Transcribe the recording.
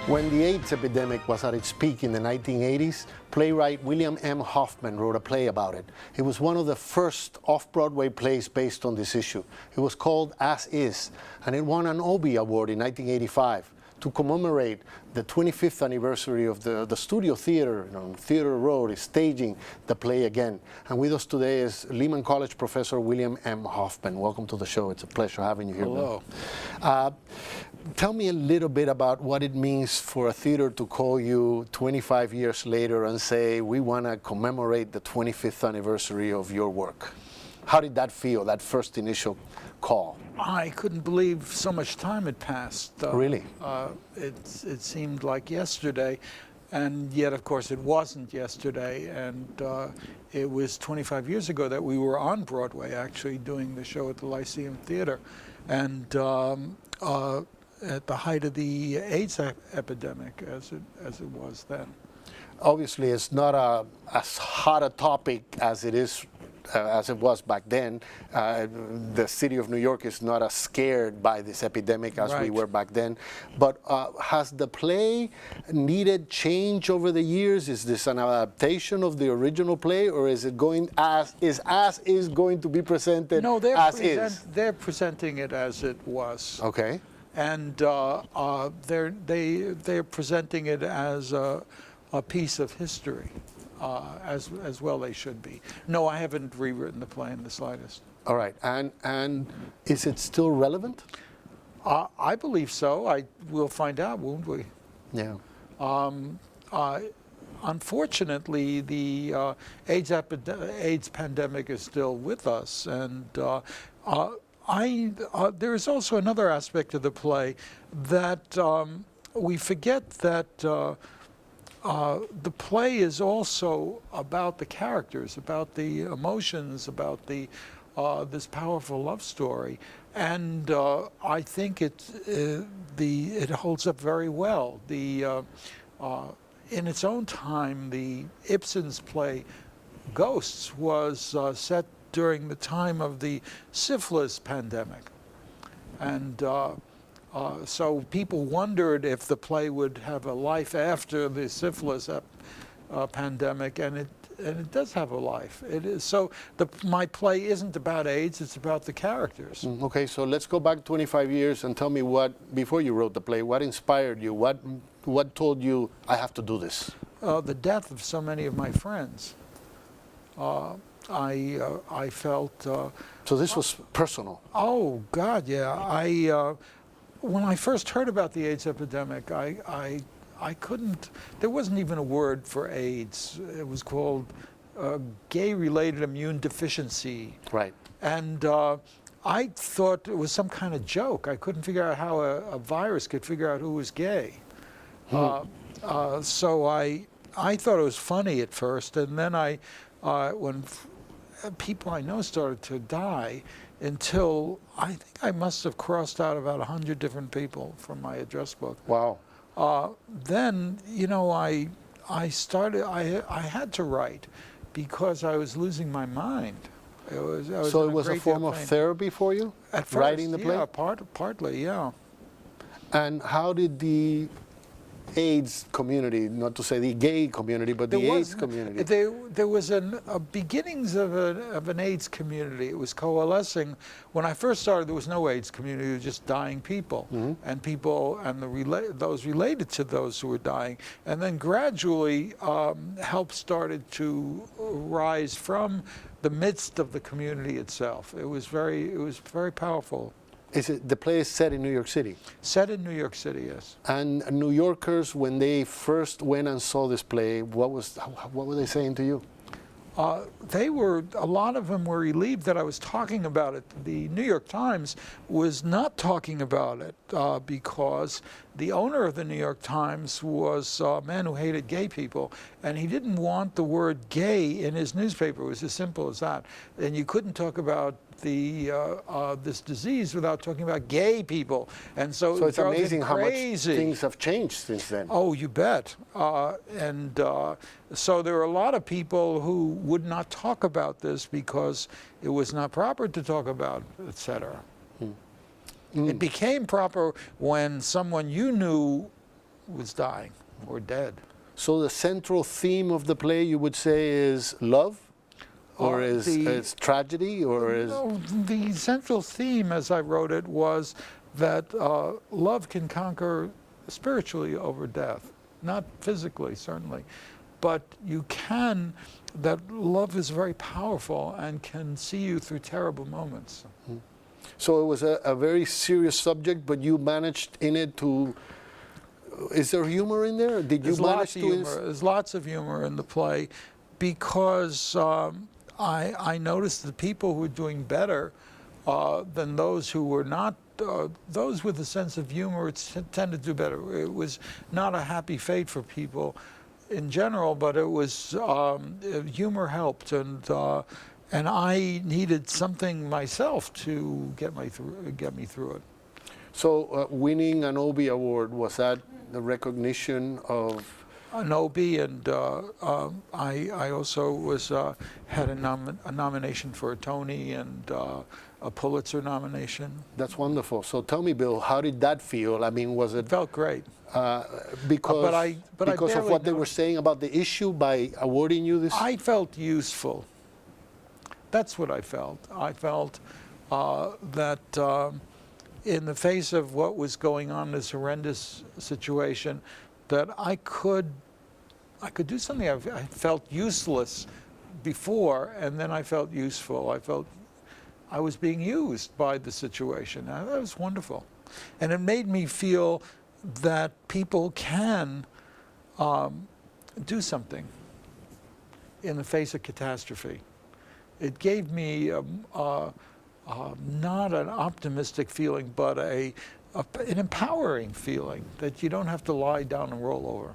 When the AIDS epidemic was at its peak in the 1980s, playwright William M. Hoffman wrote a play about it. It was one of the first off-Broadway plays based on this issue. It was called As Is, and it won an Obie Award in 1985 to commemorate the 25th anniversary of the Studio Theater on Theater Road is staging the play again. And with us today is Lehman College professor William M. Hoffman. Welcome to the show. It's a pleasure having you here. Hello. Tell me a little bit about what it means for a theater to call you 25 years later and say, we want to commemorate the 25th anniversary of your work. How did that feel, that first initial call? I couldn't believe so much time had passed. Really? It seemed like yesterday, and yet, of course, it wasn't yesterday. And it was 25 years ago that we were on Broadway, actually, doing the show at the Lyceum Theater. And at the height of the AIDS epidemic, as it was then. Obviously, it's not as hot a topic as it is, as it was back then. The city of New York is not as scared by this epidemic as we were back then. But has the play needed change over the years? Is this an adaptation of the original play, or is it going as is going to be presented? No, they're presenting it as it was. Okay. And they're presenting it as a piece of history, as well they should be. No, I haven't rewritten the play in the slightest. All right, and is it still relevant? I believe so. We'll find out, won't we? Yeah. Unfortunately, the AIDS pandemic is still with us, and there is also another aspect of the play that we forget that the play is also about the characters, about the emotions, about this powerful love story, and I think it holds up very well. In its own time, the Ibsen's play Ghosts was set during the time of the syphilis pandemic. And so people wondered if the play would have a life after the syphilis pandemic, and it does have a life. It is, so my play isn't about AIDS, it's about the characters. Okay, so let's go back 25 years and tell me before you wrote the play, what inspired you? What told you, I have to do this? The death of so many of my friends. I felt... so this was personal? Oh, God, yeah. When I first heard about the AIDS epidemic, I couldn't... There wasn't even a word for AIDS. It was called gay-related immune deficiency. Right. And I thought it was some kind of joke. I couldn't figure out how a virus could figure out who was gay. So I thought it was funny at first, and then when people I know started to die, until I think I must have crossed out about 100 different people from my address book. Wow. Then, you know, I had to write because I was losing my mind. So it was a form of therapy for you? At first, writing the play? Yeah, partly, yeah. And how did the AIDS community, not to say the gay community, but the AIDS community? There was beginnings of an AIDS community. It was coalescing. When I first started, there was no AIDS community. It was just dying people, and those related to those who were dying. And then gradually, help started to rise from the midst of the community itself. It was very powerful. The play is set in New York City? Set in New York City, yes. And New Yorkers, when they first went and saw this play, what were they saying to you? A lot of them were relieved that I was talking about it. The New York Times was not talking about it because the owner of the New York Times was a man who hated gay people, and he didn't want the word gay in his newspaper. It was as simple as that. And you couldn't talk about this disease without talking about gay people, and so it's amazing how much things have changed since then. Oh, you bet. So there are a lot of people who would not talk about this because it was not proper to talk about, etc. It became proper when someone you knew was dying or dead. So the central theme of the play, you would say, is love, or is tragedy, or is... No, the central theme, as I wrote it, was that love can conquer spiritually over death. Not physically, certainly, but you can, that love is very powerful and can see you through terrible moments. So it was a very serious subject, but you managed in it to... Is there humor in there? Did you manage to... There's lots of humor in the play, because I noticed the people who were doing better than those who were not, those with a sense of humor tended to do better. It was not a happy fate for people in general, but it was, humor helped, and I needed something myself to get me through it. So winning an Obie Award, was that the recognition of... An Obie, and I also was had a nomination for a Tony and a Pulitzer nomination. That's wonderful. So tell me, Bill, how did that feel? I mean, was it... It felt great. Because of what they were saying about the issue by awarding you this? I felt useful. That's what I felt. I felt that in the face of what was going on, this horrendous situation, that I could do something. I felt useless before, and then I felt useful. I felt I was being used by the situation. That was wonderful. And it made me feel that people can do something in the face of catastrophe. It gave me not an optimistic feeling, but an empowering feeling that you don't have to lie down and roll over.